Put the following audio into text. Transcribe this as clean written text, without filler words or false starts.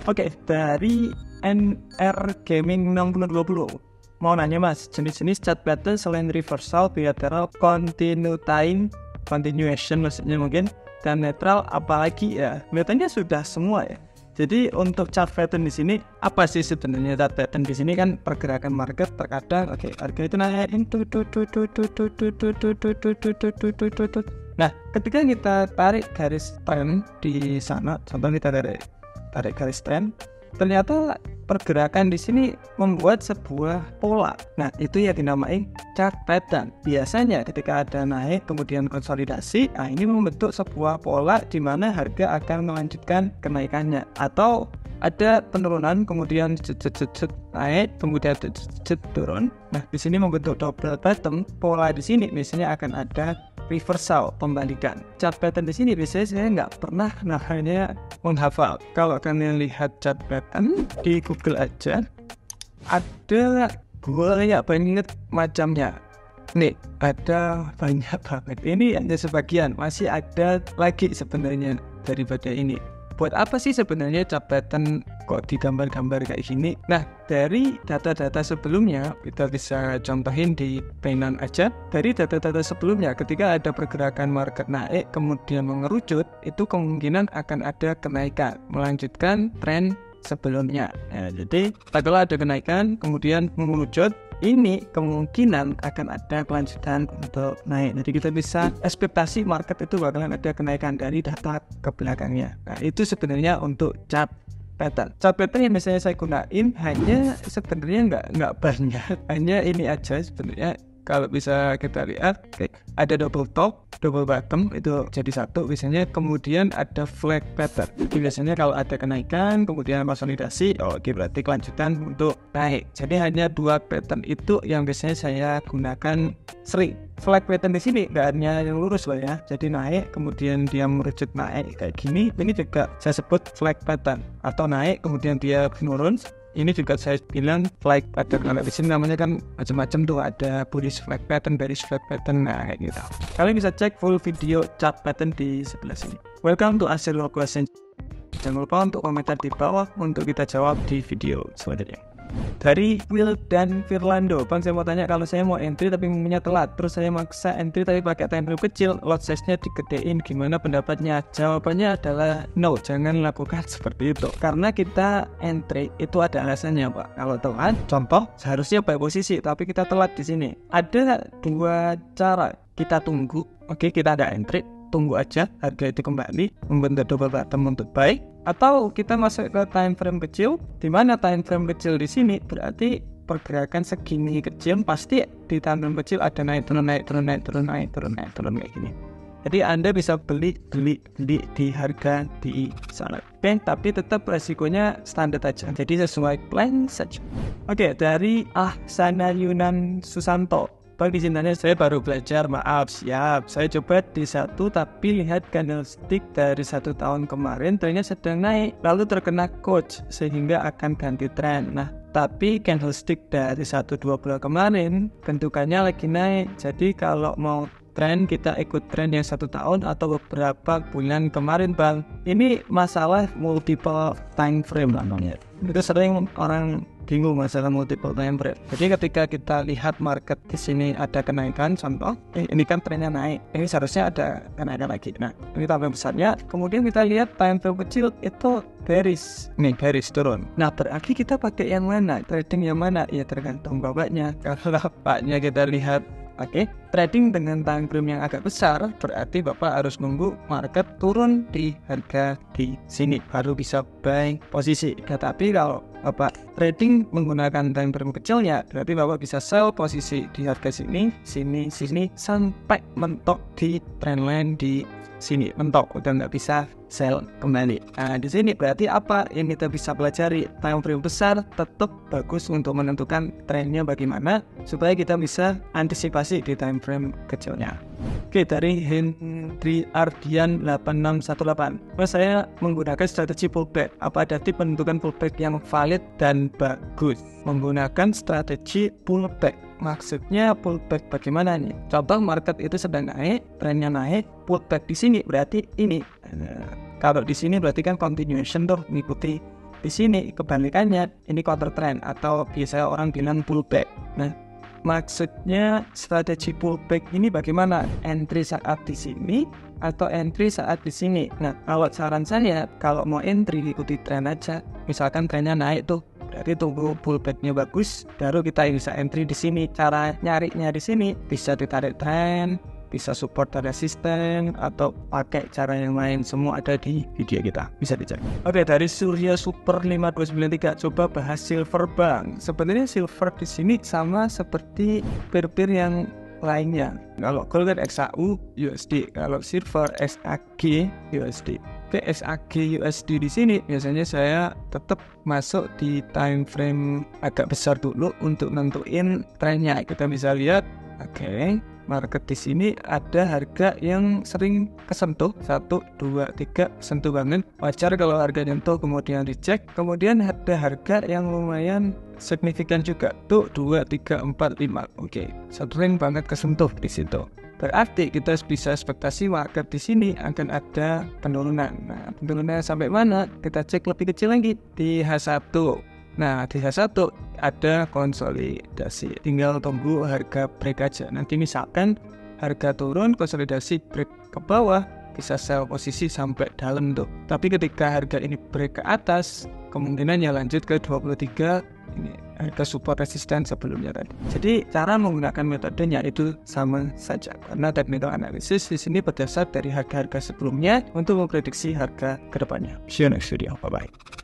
Oke, dari NR Gaming 6020 mau nanya mas, jenis-jenis chart pattern selain reversal, bilateral, continuation maksudnya mungkin, dan netral apalagi ya? Kelihatannya sudah semua ya. Jadi untuk chart pattern di sini apa sih sebenarnya chart pattern di sini kan pergerakan market terkadang harga itu naik. Nah, ketika kita tarik garis trend di sana, contoh kita tarik garis trend, ternyata pergerakan di sini membuat sebuah pola. Nah, itu yang dinamai chart pattern. Biasanya ketika ada naik kemudian konsolidasi, ini membentuk sebuah pola di mana harga akan melanjutkan kenaikannya, atau ada penurunan kemudian naik kemudian turun. Nah, di sini membentuk double bottom. Pola di sini biasanya akan ada reversal, pembalikan. Chart pattern di sini biasanya saya nggak pernah hanya menghafal. Kalau kalian lihat chart pattern di Google aja, ada banyak banget macamnya. Nih, ada banyak banget. Ini hanya sebagian, masih ada lagi sebenarnya daripada ini. Buat apa sih sebenarnya chart pattern kok digambar-gambar kayak gini? Nah, dari data-data sebelumnya, kita bisa contohin di painan aja. Dari data-data sebelumnya, ketika ada pergerakan market naik, kemudian mengerucut, itu kemungkinan akan ada kenaikan, melanjutkan tren sebelumnya. Ya, jadi, kalau ada kenaikan, kemudian mengerucut, ini kemungkinan akan ada kelanjutan untuk naik. Jadi kita bisa ekspektasi market itu bakalan ada kenaikan dari data ke belakangnya. Nah, itu sebenarnya untuk chart pattern. Chart pattern yang biasanya saya gunain hanya sebenarnya nggak banyak. Hanya ini aja sebenarnya. Kalau bisa kita lihat, ada double top, double bottom, itu jadi satu biasanya. Kemudian ada flag pattern. Jadi biasanya kalau ada kenaikan, kemudian konsolidasi, berarti kelanjutan untuk naik. Jadi hanya dua pattern itu yang biasanya saya gunakan sering. Flag pattern di sini nggak hanya yang lurus loh ya. Jadi naik, kemudian dia merucut naik kayak gini. Ini juga saya sebut flag pattern. Atau naik, kemudian dia menurun. Ini juga saya bilang flag pattern. Kalau di sini namanya kan macam-macam tuh, ada bullish flag pattern, bearish flag pattern, nah kayak gitu. Kalian bisa cek full video chart pattern di sebelah sini. Welcome to Answer Your Question. Jangan lupa untuk komentar di bawah untuk kita jawab di video selanjutnya. Dari Will dan Firlando, bang saya mau tanya, kalau saya mau entry tapi momennya telat, terus saya maksa entry tapi pakai time frame kecil, lot size nya digedein, gimana pendapatnya? Jawabannya adalah no, jangan lakukan seperti itu, karena kita entry itu ada alasannya pak. Kalau telat, contoh seharusnya buy posisi tapi kita telat di sini, ada dua cara. Kita tunggu, kita ada entry, tunggu aja harga itu kembali membentuk double bottom untuk buy, atau kita masuk ke time frame kecil, di mana time frame kecil di sini berarti pergerakan segini kecil, pasti di time frame kecil ada naik turun kayak gini. Jadi Anda bisa beli di harga di sana. Tapi tetap resikonya standar aja. Jadi sesuai plan saja. Dari Ahsana Yunan Susanto. Bang, di sini saya baru belajar, maaf, siap. Saya coba di satu tapi lihat candlestick dari 1 tahun kemarin trennya sedang naik, lalu terkena coach sehingga akan ganti tren. Nah, tapi candlestick dari 1-2 bulan kemarin bentukannya lagi naik. Jadi kalau mau tren, kita ikut tren yang 1 tahun atau beberapa bulan kemarin bang. Ini masalah multiple time frame namanya. Itu sering orang bingung masalah multiple time frame. Jadi ketika kita lihat market di sini ada kenaikan, contoh ini kan trennya naik, ini seharusnya ada kenaikan lagi. Nah, ini tambah besarnya. Kemudian kita lihat time frame kecil itu bearish, bearish turun. Nah, berarti kita pakai yang mana? Trading yang mana? Ya tergantung bapaknya. Kalau bapaknya kita lihat trading dengan time frame yang agak besar, berarti Bapak harus nunggu market turun di harga di sini baru bisa buy posisi. Tetapi kalau Bapak trading menggunakan time frame kecilnya, berarti Bapak bisa sell posisi di harga sini sampai mentok di trendline di sini, mentok udah nggak bisa sell kembali. Nah, di sini berarti apa yang kita bisa pelajari? Time frame besar tetap bagus untuk menentukan trennya bagaimana supaya kita bisa antisipasi di time frame kecilnya. Dari Hendri Ardian 8618. Saya menggunakan strategi pullback. Apa ada tips menentukan pullback yang valid dan bagus? Menggunakan strategi pullback. Maksudnya pullback bagaimana nih? Contoh market itu sedang naik, trennya naik, pullback di sini berarti ini. Kalau di sini berarti kan continuation tuh, mengikuti Di sini kebalikannya, ini counter trend atau biasa orang bilang pullback. Nah, maksudnya strategi pullback ini bagaimana? Entry saat di sini atau entry saat di sini? Nah, kalau saran saya, kalau mau entry ikuti tren aja. Misalkan trennya naik tuh, berarti tunggu pullbacknya bagus, baru kita bisa entry di sini. Cara nyarinya di sini bisa ditarik tren, bisa support resisten, atau pakai cara yang lain. Semua ada di video kita, bisa dicek. Oke, dari Surya Super 5293 coba bahas silver bang. Sebenarnya silver di sini sama seperti peer-peer yang lainnya. Kalau gold kan XAU USD, kalau silver SAG USD. Oke, SAG USD di sini biasanya saya tetap masuk di time frame agak besar dulu untuk nentuin trennya. Kita bisa lihat, oke, market di sini ada harga yang sering kesentuh 1, 2, 3 sentuh banget. Wajar kalau harga nyentuh kemudian dicek. Kemudian ada harga yang lumayan signifikan juga tuh 2, 3, 4, 5. Oke, sering banget kesentuh di situ. Berarti kita bisa ekspektasi market di sini akan ada penurunan. Nah, penurunannya sampai mana? Kita cek lebih kecil lagi di H1. Nah, di H1 ada konsolidasi. Tinggal tunggu harga break aja. Nanti misalkan harga turun, konsolidasi break ke bawah, bisa sell posisi sampai dalam tuh. Tapi ketika harga ini break ke atas, kemungkinan ya lanjut ke 23. Ini harga support resisten sebelumnya tadi. Jadi cara menggunakan metodenya itu sama saja, karena technical analysis di sini berdasar dari harga-harga sebelumnya untuk memprediksi harga kedepannya. See you next video. Bye bye.